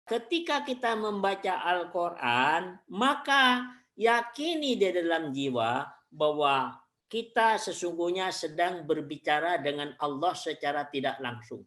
ketika kita membaca Al-Quran, maka yakini di dalam jiwa bahwa kita sesungguhnya sedang berbicara dengan Allah secara tidak langsung.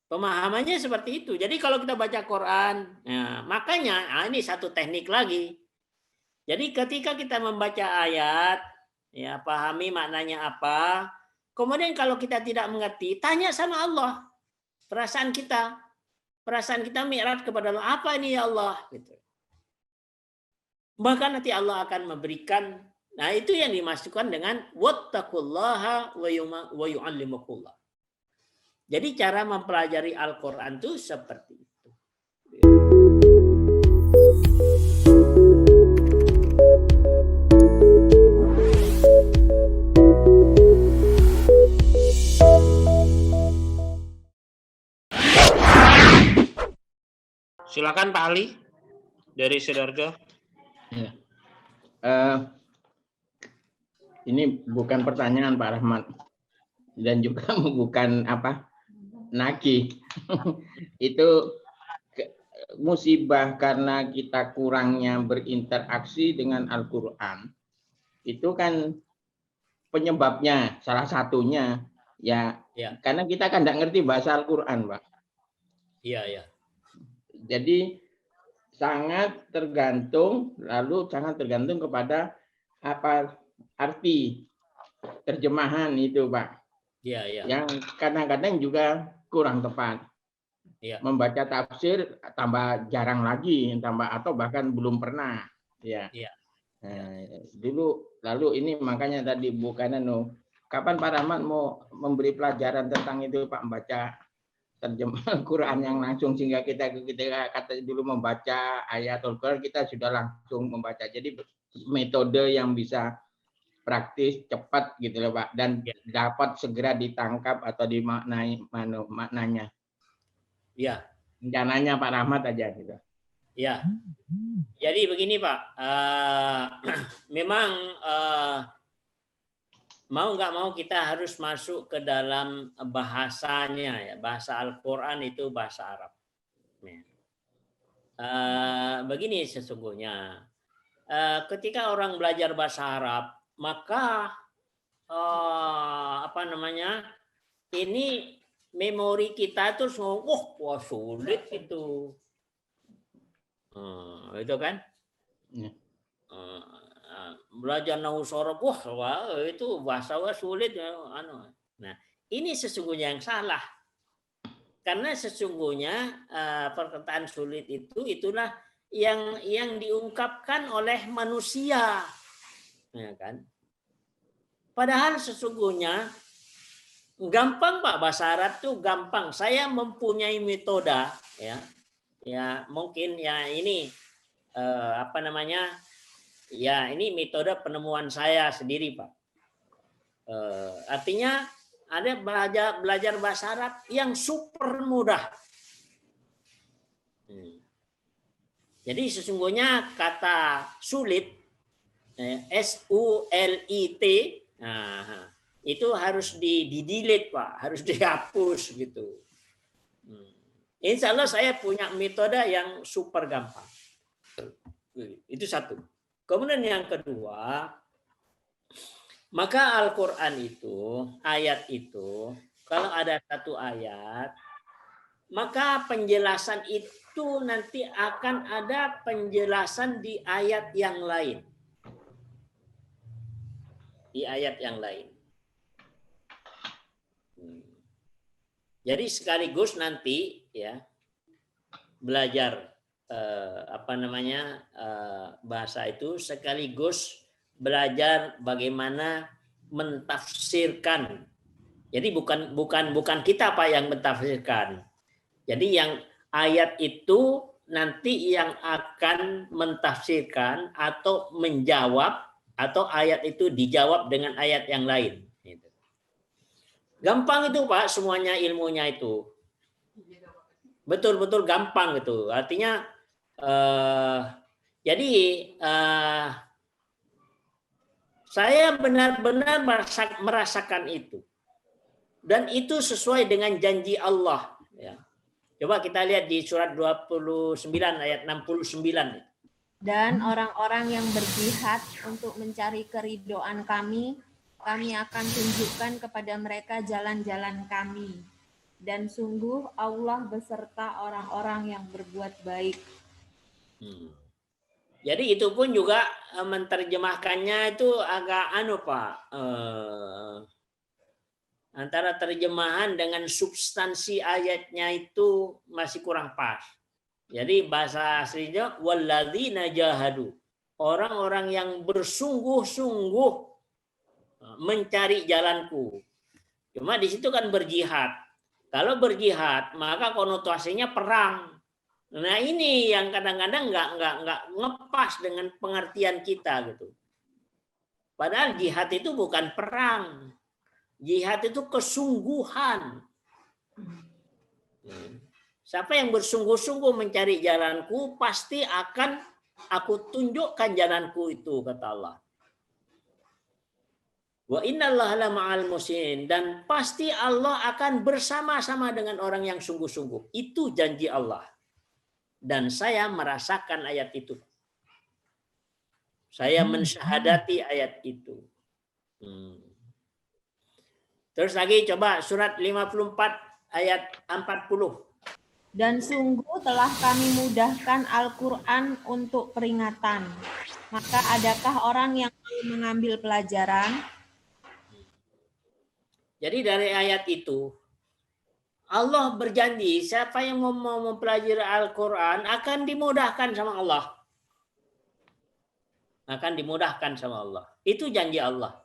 Pemahamannya seperti itu. Jadi kalau kita baca Quran, makanya ini satu teknik lagi. Jadi ketika kita membaca ayat, ya pahami maknanya apa. Kemudian kalau kita tidak mengerti, tanya sama Allah. Perasaan kita mi'raj kepada Allah, apa ini ya Allah? Gitu. Maka nanti Allah akan memberikan, nah itu yang dimasukkan dengan wattaqullaha wa yu'allimukullah. Jadi cara mempelajari Al-Quran itu seperti itu. Silakan Pak Ali dari Sidoarjo. Ya. Ini bukan pertanyaan Pak Rahmat dan juga bukan nagih. Itu musibah karena kita kurangnya berinteraksi dengan Al-Quran. Itu kan penyebabnya, salah satunya ya. Karena kita kan tidak ngerti bahasa Al-Quran, Pak. Iya. Jadi sangat tergantung kepada apa arti terjemahan itu, Pak. Iya. Yang kadang-kadang juga kurang tepat. Iya. Membaca tafsir tambah jarang lagi, atau bahkan belum pernah. Ya. Iya. Dulu lalu ini makanya tadi bukan kapan Pak Rahmat mau memberi pelajaran tentang itu, Pak, membaca terjemahan Al-Quran yang langsung, sehingga kita kata dulu membaca ayat Al-Quran kita sudah langsung membaca. Jadi metode yang bisa praktis, cepat gitu loh, Pak, dan dapat segera ditangkap atau dimaknai maknanya. Iya. Rencananya Pak Rahmat aja gitu. Ya. Jadi begini Pak, memang mau nggak mau kita harus masuk ke dalam bahasanya ya. Bahasa Al-Quran itu bahasa Arab. Begini sesungguhnya, ketika orang belajar bahasa Arab, maka ini memori kita tuh wah sulit itu. Itu kan? Belajar nahwu sorof, wah itu bahasa sulit ya. Nah, ini sesungguhnya yang salah. Karena sesungguhnya perkataan sulit itulah yang diungkapkan oleh manusia. Ya kan? Padahal sesungguhnya gampang Pak, bahasa Arab tuh gampang. Saya mempunyai metode ya mungkin ya ini ini metode penemuan saya sendiri Pak. Artinya ada belajar bahasa Arab yang super mudah. Jadi sesungguhnya kata sulit, SULIT, itu harus di-delete Pak, harus dihapus gitu. Insya Allah saya punya metode yang super gampang. Itu satu. Kemudian yang kedua, maka Al-Quran itu, ayat itu, kalau ada satu ayat, maka penjelasan itu nanti akan ada penjelasan di ayat yang lain. Di ayat yang lain. Jadi sekaligus nanti ya belajar bahasa itu sekaligus belajar bagaimana mentafsirkan. Jadi bukan kita Pak yang mentafsirkan. Jadi yang ayat itu nanti yang akan mentafsirkan atau menjawab, atau ayat itu dijawab dengan ayat yang lain. Gampang itu Pak, semuanya ilmunya itu. Betul-betul gampang gitu. Artinya saya benar-benar merasakan itu. Dan itu sesuai dengan janji Allah. Ya. Coba kita lihat di surat 29 ayat 69. Dan orang-orang yang berjihad untuk mencari keridhaan kami akan tunjukkan kepada mereka jalan-jalan kami. Dan sungguh Allah beserta orang-orang yang berbuat baik. Jadi itu pun juga menerjemahkannya itu agak Pak. Antara terjemahan dengan substansi ayatnya itu masih kurang pas. Jadi bahasa aslinya walladzina jahadu. Orang-orang yang bersungguh-sungguh mencari jalanku. Cuma di situ kan berjihad. Kalau berjihad maka konotasinya perang. Nah ini yang kadang-kadang nggak ngepas dengan pengertian kita gitu. Padahal jihad itu bukan perang. Jihad itu kesungguhan. Siapa yang bersungguh-sungguh mencari jalanku, pasti akan aku tunjukkan jalanku itu, kata Allah. Wa innallaha lama'al muhsinin, dan pasti Allah akan bersama-sama dengan orang yang sungguh-sungguh. Itu janji Allah. Dan saya merasakan ayat itu. Saya mensyahadati ayat itu. Terus lagi coba surat 54 ayat 40. Dan sungguh telah kami mudahkan Al-Quran untuk peringatan. Maka adakah orang yang mengambil pelajaran? Jadi dari ayat itu, Allah berjanji siapa yang mau mempelajari Al-Quran akan dimudahkan sama Allah. Akan dimudahkan sama Allah. Itu janji Allah.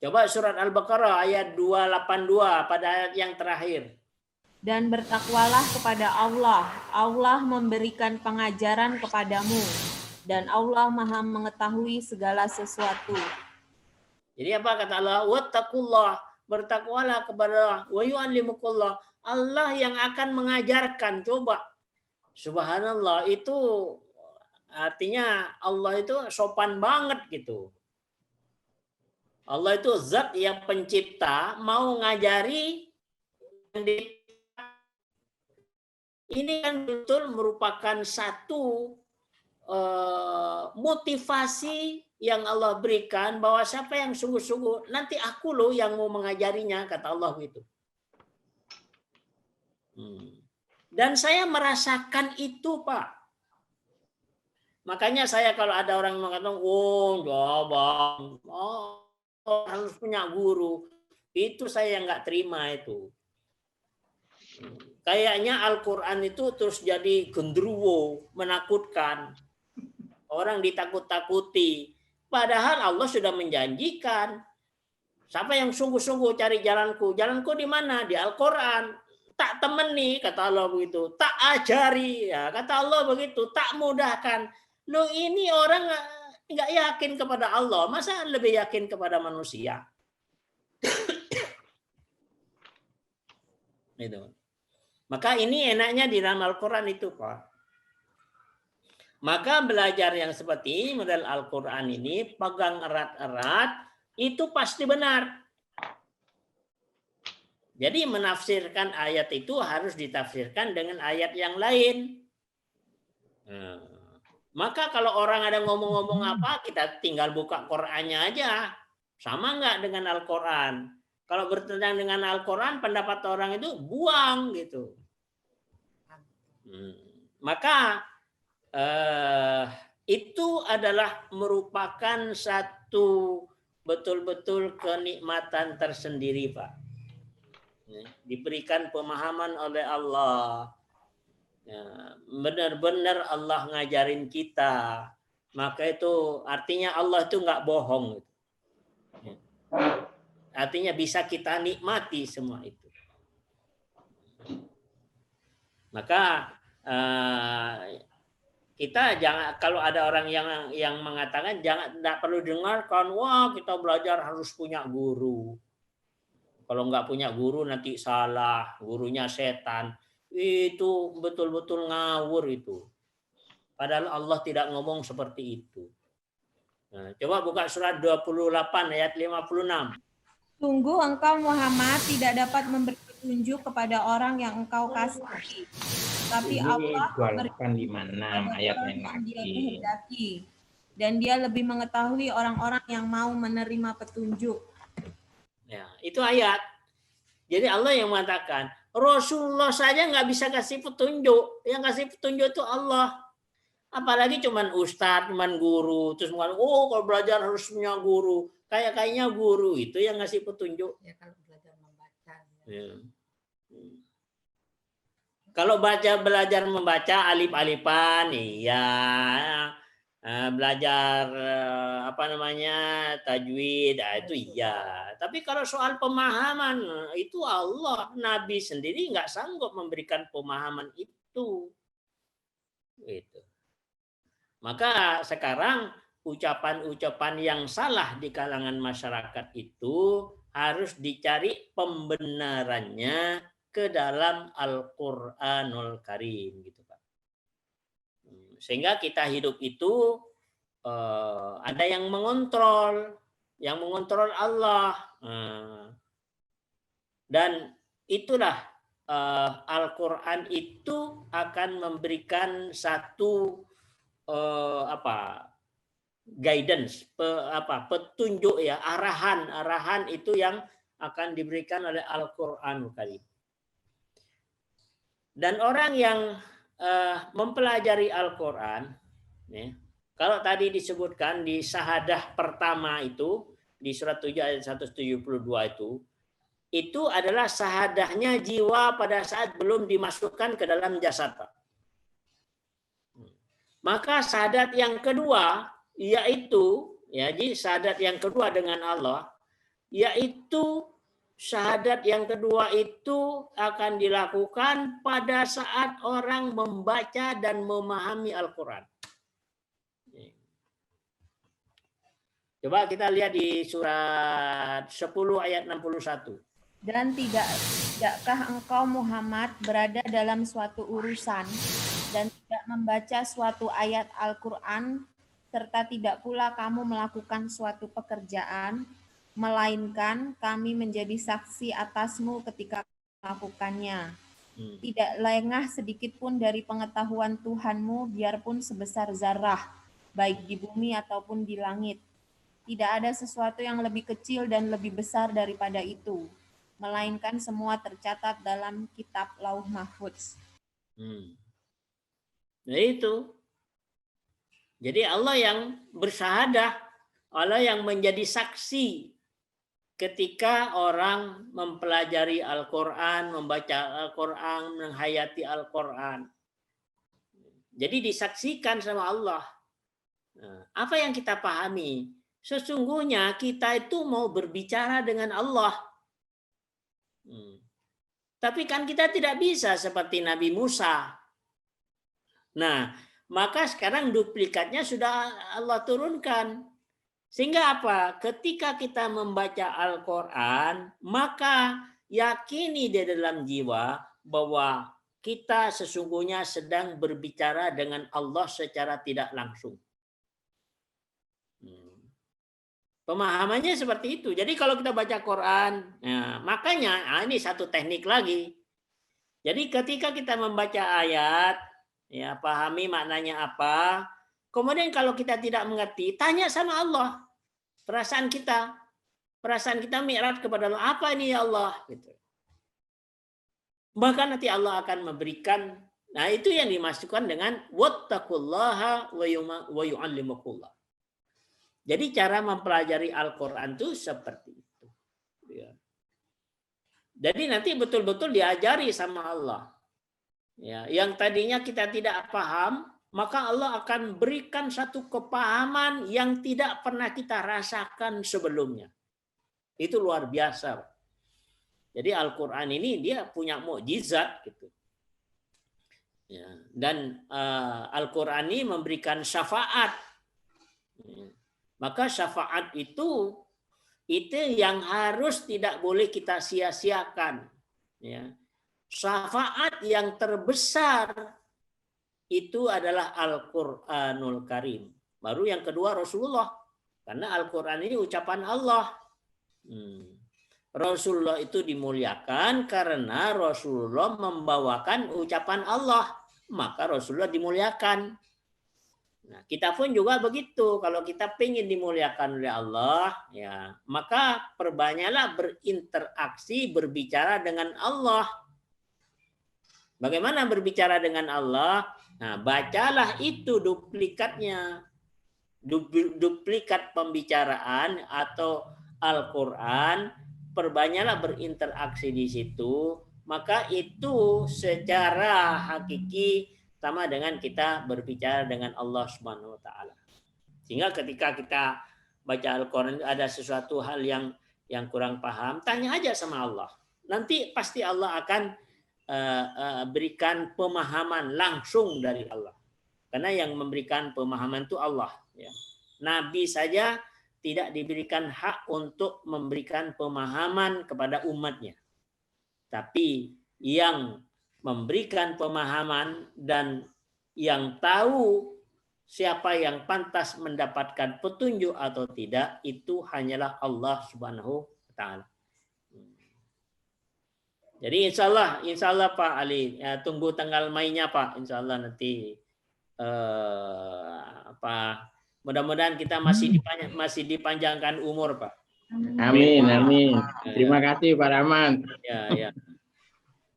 Coba surat Al-Baqarah ayat 282 pada ayat yang terakhir. Dan bertakwalah kepada Allah. Allah memberikan pengajaran kepadamu. Dan Allah Maha mengetahui segala sesuatu. Jadi apa kata Allah? Wattaqullah, bertakwalah kepada wa yu'allimukullah. Allah yang akan mengajarkan. Coba. Subhanallah, itu artinya Allah itu sopan banget gitu. Allah itu zat yang pencipta, mau ngajari. Ini kan betul merupakan satu motivasi yang Allah berikan bahwa siapa yang sungguh-sungguh, nanti aku loh yang mau mengajarinya, kata Allah gitu. Dan saya merasakan itu, Pak. Makanya saya kalau ada orang yang mengatakan, bang, harus punya guru, itu saya yang nggak terima itu. Kayaknya Al-Quran itu terus jadi genderuwo, menakutkan. Orang ditakut-takuti. Padahal Allah sudah menjanjikan. Siapa yang sungguh-sungguh cari jalanku? Jalanku di mana? Di Al-Quran. Tak temani, kata Allah begitu. Tak ajari, ya, kata Allah begitu. Tak mudahkan. Loh ini orang nggak yakin kepada Allah, masa lebih yakin kepada manusia? Itu. Maka ini enaknya di dalam Al-Quran itu, Pak. Maka belajar yang seperti model Al-Quran ini, pegang erat-erat, itu pasti benar. Jadi menafsirkan ayat itu harus ditafsirkan dengan ayat yang lain. Maka kalau orang ada ngomong-ngomong apa, kita tinggal buka Qur'annya aja. Sama nggak dengan Al-Quran? Kalau bertentangan dengan Al-Quran, pendapat orang itu buang gitu. Maka itu adalah merupakan satu betul-betul kenikmatan tersendiri, Pak. Diberikan pemahaman oleh Allah. Benar-benar Allah ngajarin kita, maka itu artinya Allah itu nggak bohong. Artinya bisa kita nikmati semua itu. Maka kita jangan, kalau ada orang yang mengatakan tidak perlu dengarkan, wah kita belajar harus punya guru. Kalau nggak punya guru nanti salah, gurunya setan. Itu betul-betul ngawur itu. Padahal Allah tidak ngomong seperti itu. Nah, coba buka surat 28 ayat 56. Sungguh engkau Muhammad tidak dapat memberi petunjuk kepada orang yang engkau kasihi. Tapi Ini Allah 2856 ayat orang yang yang Dia lagi. kehendaki. Dan Dia lebih mengetahui orang-orang yang mau menerima petunjuk. Ya, itu ayat. Jadi Allah yang mengatakan, Rasulullah saja nggak bisa kasih petunjuk. Yang kasih petunjuk itu Allah. Apalagi cuman ustadz, cuman guru, terus mengatakan, oh kalau belajar harus punya guru. Kayaknya guru itu yang ngasih petunjuk. Ya kalau belajar membaca. Ya. Kalau belajar membaca alif-alifan, iya. Belajar apa namanya tajwid, itu iya. Tapi kalau soal pemahaman itu Allah, Nabi sendiri nggak sanggup memberikan pemahaman itu. Gitu. Maka sekarang ucapan-ucapan yang salah di kalangan masyarakat itu harus dicari pembenarannya ke dalam Al-Qur'anul Karim gitu Pak. Sehingga kita hidup itu ada yang mengontrol Allah. Dan itulah Al-Qur'an itu akan memberikan satu guidance, petunjuk ya, arahan itu yang akan diberikan oleh Al-Qur'anul Karim. Dan orang yang mempelajari Al-Qur'an, ya, kalau tadi disebutkan di syahadah pertama itu di surat 7 ayat 172 itu adalah syahadahnya jiwa pada saat belum dimasukkan ke dalam jasad, Pak. Maka syahadat yang kedua yaitu jadi syahadat yang kedua dengan Allah yaitu syahadat yang kedua itu akan dilakukan pada saat orang membaca dan memahami Al-Qur'an. Coba kita lihat di surat 10 ayat 61. Dan tidakkah engkau Muhammad berada dalam suatu urusan dan tidak membaca suatu ayat Al-Quran, serta tidak pula kamu melakukan suatu pekerjaan, melainkan kami menjadi saksi atasmu ketika melakukannya. Tidak lengah sedikit pun dari pengetahuan Tuhanmu, biarpun sebesar zarah, baik di bumi ataupun di langit. Tidak ada sesuatu yang lebih kecil dan lebih besar daripada itu, melainkan semua tercatat dalam kitab Lauh Mahfudz. Nah itu. Jadi Allah yang bersyahadah, Allah yang menjadi saksi ketika orang mempelajari Al-Quran, membaca Al-Quran, menghayati Al-Quran. Jadi disaksikan sama Allah. Nah, apa yang kita pahami? Sesungguhnya kita itu mau berbicara dengan Allah. Tapi kan kita tidak bisa seperti Nabi Musa. Nah, maka sekarang duplikatnya sudah Allah turunkan. Sehingga apa? Ketika kita membaca Al-Quran, maka yakini di dalam jiwa bahwa kita sesungguhnya sedang berbicara dengan Allah secara tidak langsung. Pemahamannya seperti itu. Jadi kalau kita baca Quran, makanya ini satu teknik lagi. Jadi ketika kita membaca ayat, ya pahami maknanya apa. Kemudian kalau kita tidak mengerti, tanya sama Allah. Perasaan kita mi'raj kepada Allah, apa ini ya Allah? Gitu. Bahkan nanti Allah akan memberikan, nah itu yang dimasukkan dengan wattaqullaha wa yu'allimukullah. Jadi cara mempelajari Al-Quran itu seperti itu. Ya. Jadi nanti betul-betul diajari sama Allah. Ya, yang tadinya kita tidak paham, maka Allah akan berikan satu kepahaman yang tidak pernah kita rasakan sebelumnya. Itu luar biasa. Jadi Al-Quran ini dia punya mukjizat gitu. Ya, dan Al-Quran ini memberikan syafaat. Ya. Maka syafaat itu yang harus tidak boleh kita sia-siakan. Ya. Syafaat yang terbesar itu adalah Al-Qur'anul Karim. Baru yang kedua Rasulullah. Karena Al-Quran ini ucapan Allah. Rasulullah itu dimuliakan karena Rasulullah membawakan ucapan Allah, maka Rasulullah dimuliakan. Nah, kita pun juga begitu. Kalau kita ingin dimuliakan oleh Allah, ya, maka perbanyaklah berinteraksi, berbicara dengan Allah. Bagaimana berbicara dengan Allah? Nah, bacalah itu duplikatnya. Duplikat pembicaraan atau Al-Quran, perbanyaklah berinteraksi di situ, maka itu secara hakiki sama dengan kita berbicara dengan Allah Subhanahu wa taala. Sehingga ketika kita baca Al-Quran ada sesuatu hal yang kurang paham, tanya aja sama Allah. Nanti pasti Allah akan berikan pemahaman langsung dari Allah. Karena yang memberikan pemahaman itu Allah. Ya. Nabi saja tidak diberikan hak untuk memberikan pemahaman kepada umatnya. Tapi yang memberikan pemahaman dan yang tahu siapa yang pantas mendapatkan petunjuk atau tidak, itu hanyalah Allah Subhanahu wa taala. Jadi insya Allah Pak Ali, ya, tunggu tanggal mainnya Pak, insya Allah nanti mudah-mudahan kita masih dipanjangkan umur Pak. Amin, amin. Terima kasih Pak Rahman. Ya.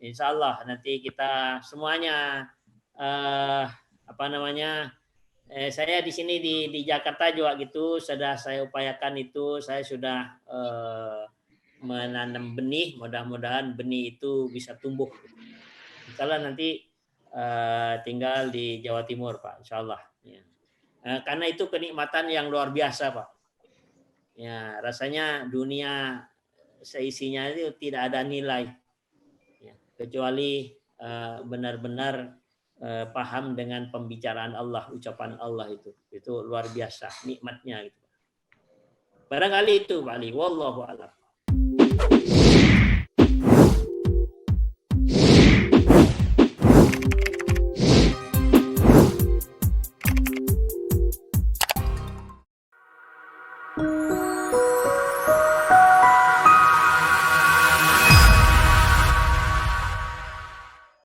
Insya Allah nanti kita semuanya saya di sini di Jakarta juga gitu, sudah saya upayakan itu, saya sudah menanam benih, mudah-mudahan benih itu bisa tumbuh. Insya Allah nanti tinggal di Jawa Timur Pak, insya Allah. Ya. Karena itu kenikmatan yang luar biasa Pak. Ya, rasanya dunia seisinya itu tidak ada nilai, ya, kecuali benar-benar paham dengan pembicaraan Allah, ucapan Allah itu luar biasa nikmatnya gitu. Barangkali itu Pak Ali, wallahu a'lam. Thank you.